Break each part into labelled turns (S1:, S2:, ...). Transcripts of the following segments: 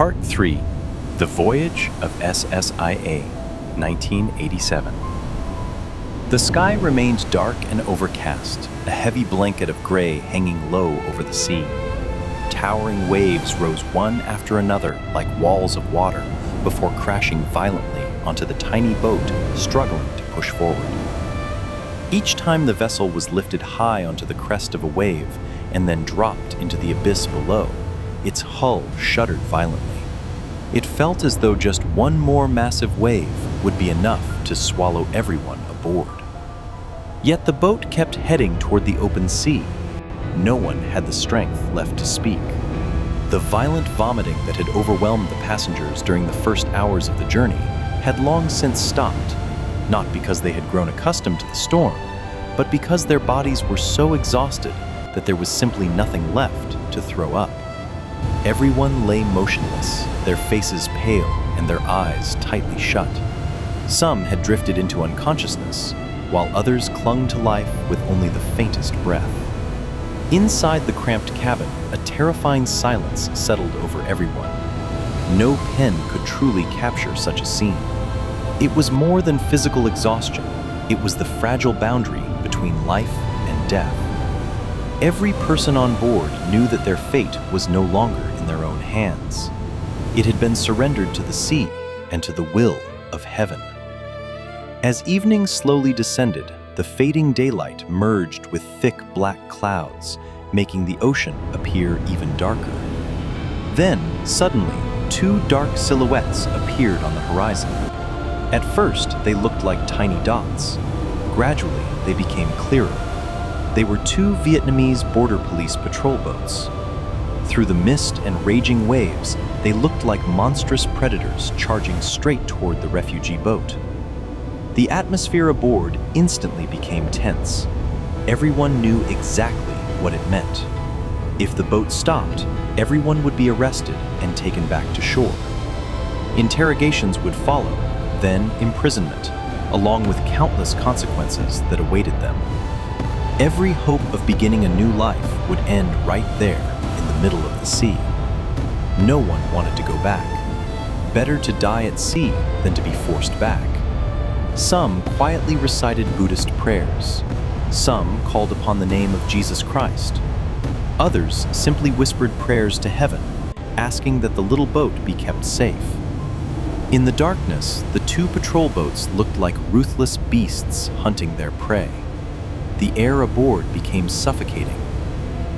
S1: Part 3. The Voyage of SSIA, 1987. The sky remained dark and overcast, a heavy blanket of gray hanging low over the sea. Towering waves rose one after another like walls of water before crashing violently onto the tiny boat struggling to push forward. Each time the vessel was lifted high onto the crest of a wave and then dropped into the abyss below, its hull shuddered violently. It felt as though just one more massive wave would be enough to swallow everyone aboard. Yet the boat kept heading toward the open sea. No one had the strength left to speak. The violent vomiting that had overwhelmed the passengers during the first hours of the journey had long since stopped, not because they had grown accustomed to the storm, but because their bodies were so exhausted that there was simply nothing left to throw up. Everyone lay motionless, their faces pale and their eyes tightly shut. Some had drifted into unconsciousness, while others clung to life with only the faintest breath. Inside the cramped cabin, a terrifying silence settled over everyone. No pen could truly capture such a scene. It was more than physical exhaustion. It was the fragile boundary between life and death. Every person on board knew that their fate was no longer in their own hands. It had been surrendered to the sea and to the will of heaven. As evening slowly descended, the fading daylight merged with thick black clouds, making the ocean appear even darker. Then, suddenly, two dark silhouettes appeared on the horizon. At first, they looked like tiny dots. Gradually, they became clearer. They were two Vietnamese border police patrol boats. Through the mist and raging waves, they looked like monstrous predators charging straight toward the refugee boat. The atmosphere aboard instantly became tense. Everyone knew exactly what it meant. If the boat stopped, everyone would be arrested and taken back to shore. Interrogations would follow, then imprisonment, along with countless consequences that awaited them. Every hope of beginning a new life would end right there in the middle of the sea. No one wanted to go back. Better to die at sea than to be forced back. Some quietly recited Buddhist prayers. Some called upon the name of Jesus Christ. Others simply whispered prayers to heaven, asking that the little boat be kept safe. In the darkness, the two patrol boats looked like ruthless beasts hunting their prey. The air aboard became suffocating.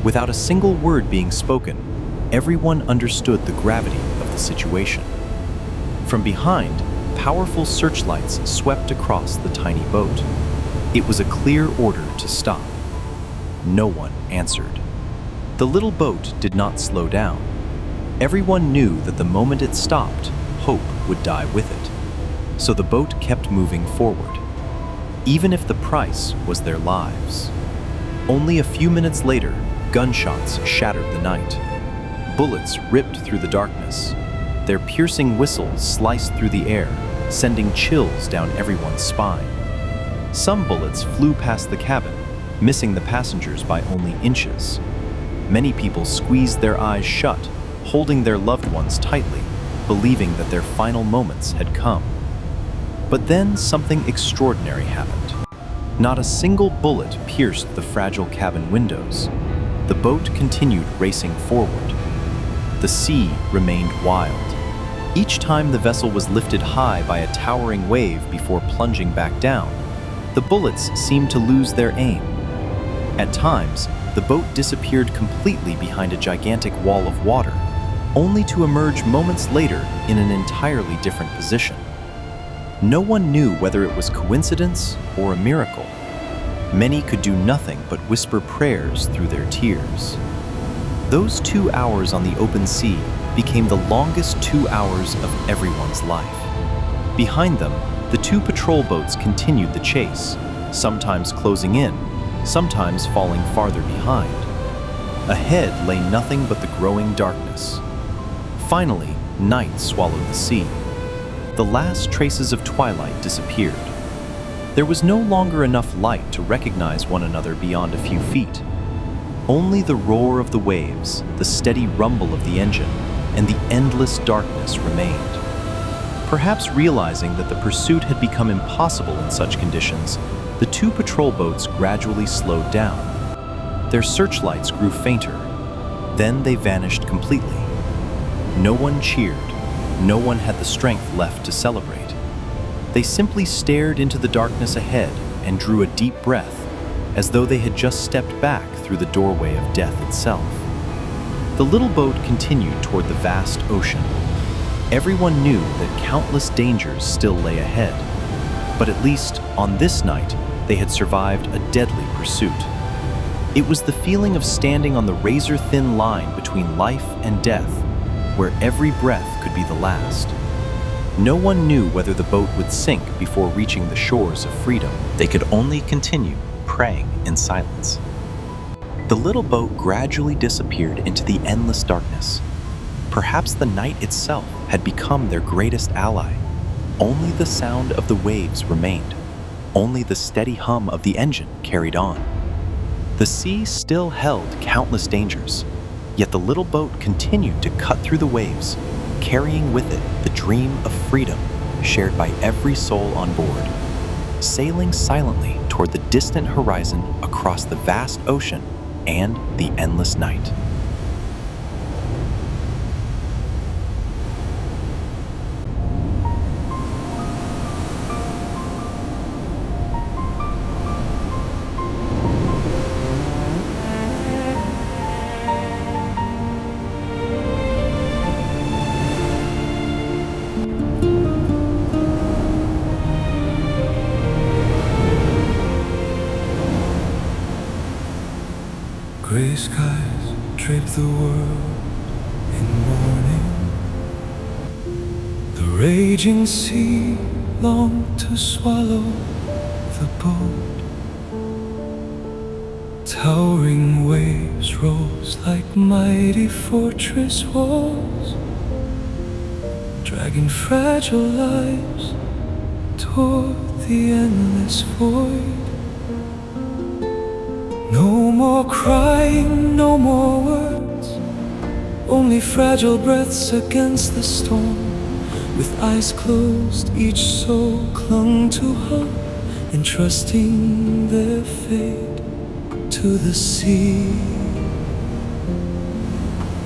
S1: Without a single word being spoken, everyone understood the gravity of the situation. From behind, powerful searchlights swept across the tiny boat. It was a clear order to stop. No one answered. The little boat did not slow down. Everyone knew that the moment it stopped, hope would die with it. So the boat kept moving forward, even if the price was their lives. Only a few minutes later, gunshots shattered the night. Bullets ripped through the darkness. Their piercing whistles sliced through the air, sending chills down everyone's spine. Some bullets flew past the cabin, missing the passengers by only inches. Many people squeezed their eyes shut, holding their loved ones tightly, believing that their final moments had come. But then something extraordinary happened. Not a single bullet pierced the fragile cabin windows. The boat continued racing forward. The sea remained wild. Each time the vessel was lifted high by a towering wave before plunging back down, the bullets seemed to lose their aim. At times, the boat disappeared completely behind a gigantic wall of water, only to emerge moments later in an entirely different position. No one knew whether it was coincidence or a miracle. Many could do nothing but whisper prayers through their tears. Those 2 hours on the open sea became the longest 2 hours of everyone's life. Behind them, the two patrol boats continued the chase, sometimes closing in, sometimes falling farther behind. Ahead lay nothing but the growing darkness. Finally, night swallowed the sea. The last traces of twilight disappeared. There was no longer enough light to recognize one another beyond a few feet. Only the roar of the waves, the steady rumble of the engine, and the endless darkness remained. Perhaps realizing that the pursuit had become impossible in such conditions, the two patrol boats gradually slowed down. Their searchlights grew fainter. Then they vanished completely. No one cheered. No one had the strength left to celebrate. They simply stared into the darkness ahead and drew a deep breath, as though they had just stepped back through the doorway of death itself. The little boat continued toward the vast ocean. Everyone knew that countless dangers still lay ahead, but at least on this night, they had survived a deadly pursuit. It was the feeling of standing on the razor-thin line between life and death, where every breath could be the last. No one knew whether the boat would sink before reaching the shores of freedom. They could only continue praying in silence. The little boat gradually disappeared into the endless darkness. Perhaps the night itself had become their greatest ally. Only the sound of the waves remained. Only the steady hum of the engine carried on. The sea still held countless dangers, yet the little boat continued to cut through the waves, carrying with it the dream of freedom shared by every soul on board, sailing silently toward the distant horizon across the vast ocean and the endless night.
S2: Gray skies drape the world in mourning. The raging sea longed to swallow the boat. Towering waves rose like mighty fortress walls, dragging fragile lives toward the endless void. No more crying, no more words, only fragile breaths against the storm. With eyes closed, each soul clung to hope, entrusting their fate to the sea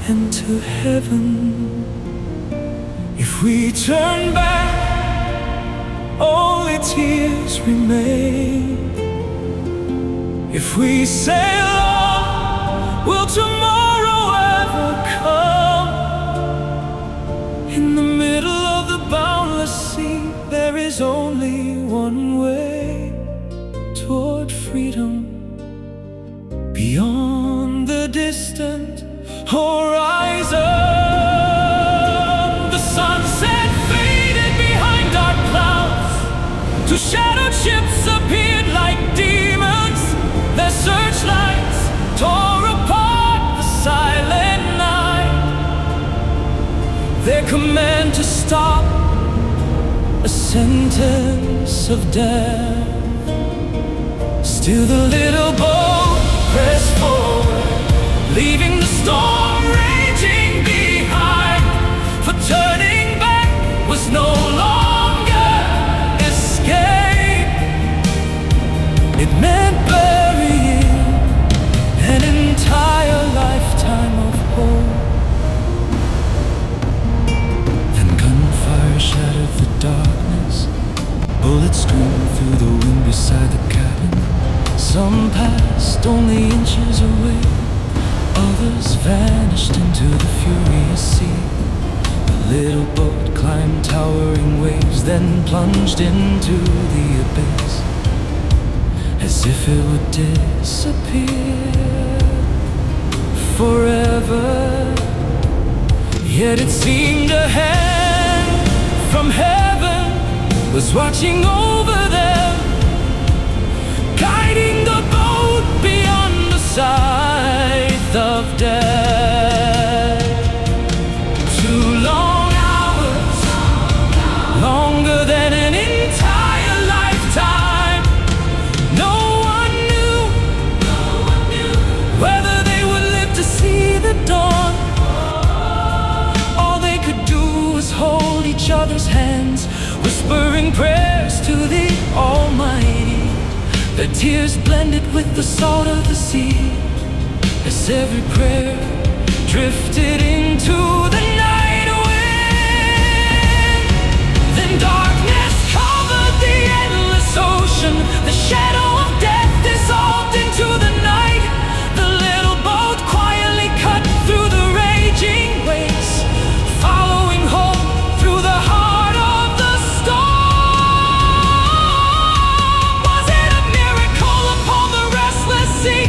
S2: and to heaven. If we turn back, only tears remain. If we sail on, will tomorrow ever come? In the middle of the boundless sea, there is only one way toward freedom. Beyond the distant horizon, the sunset faded behind dark clouds. Two shadowed ships appeared like demons. Their searchlights tore apart the silent night. Their command to stop, a sentence of death. Still the little boat pressed forward, leaving the storm raging behind. For turning back was no longer escape. It meant burying an entire lifetime of hope. Then gunfire shattered the darkness. Bullets screamed through the wind beside the cabin. Some passed only inches away, others vanished into the furious sea. The little boat climbed towering waves, then plunged into the abyss, as if it would disappear forever. Yet it seemed a hand from heaven was watching over them, guiding the boat beyond the sight of death. 2 long hours, longer than an entire lifetime. No one knew whether they would live to see the dawn, each other's hands, whispering prayers to the Almighty. Their tears blended with the salt of the sea, as every prayer drifted into the night wind. Then darkness covered the endless ocean. The shadow of death dissolved into the night. The little boat quietly cut through the raging waves, following home through the heart of the storm. Was it a miracle upon the restless sea,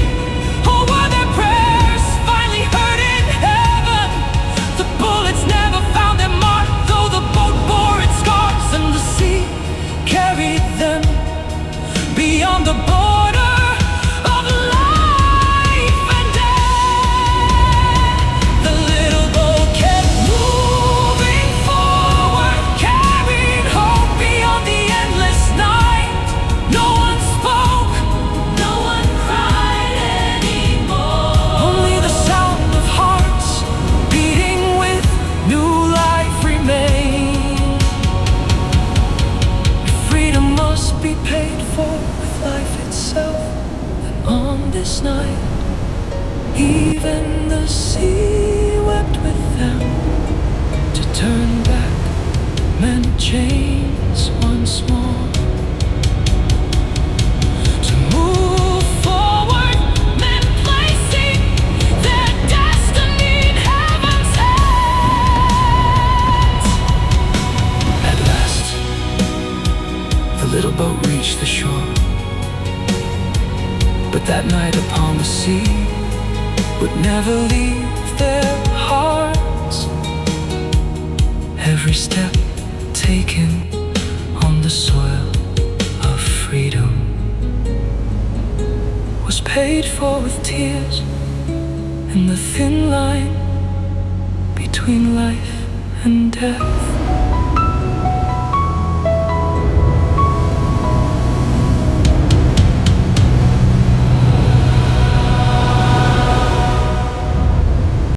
S2: or were their prayers finally heard in heaven? The bullets never found their mark, though the boat bore its scars, and the sea carried them beyond the border of life and death. The little boat kept moving forward, carrying hope beyond the endless night. No one spoke, no one cried anymore. Only the sound of hearts beating with new life remained. Freedom must be paid for with life itself. And on this night, even the sea wept with them. To turn back meant chains once more. To move forward meant placing their destiny in heaven's hands. At last, the little boat reached the shore. But that night upon the sea would never leave their hearts. Every step taken on the soil of freedom was paid for with tears, and the thin line between life and death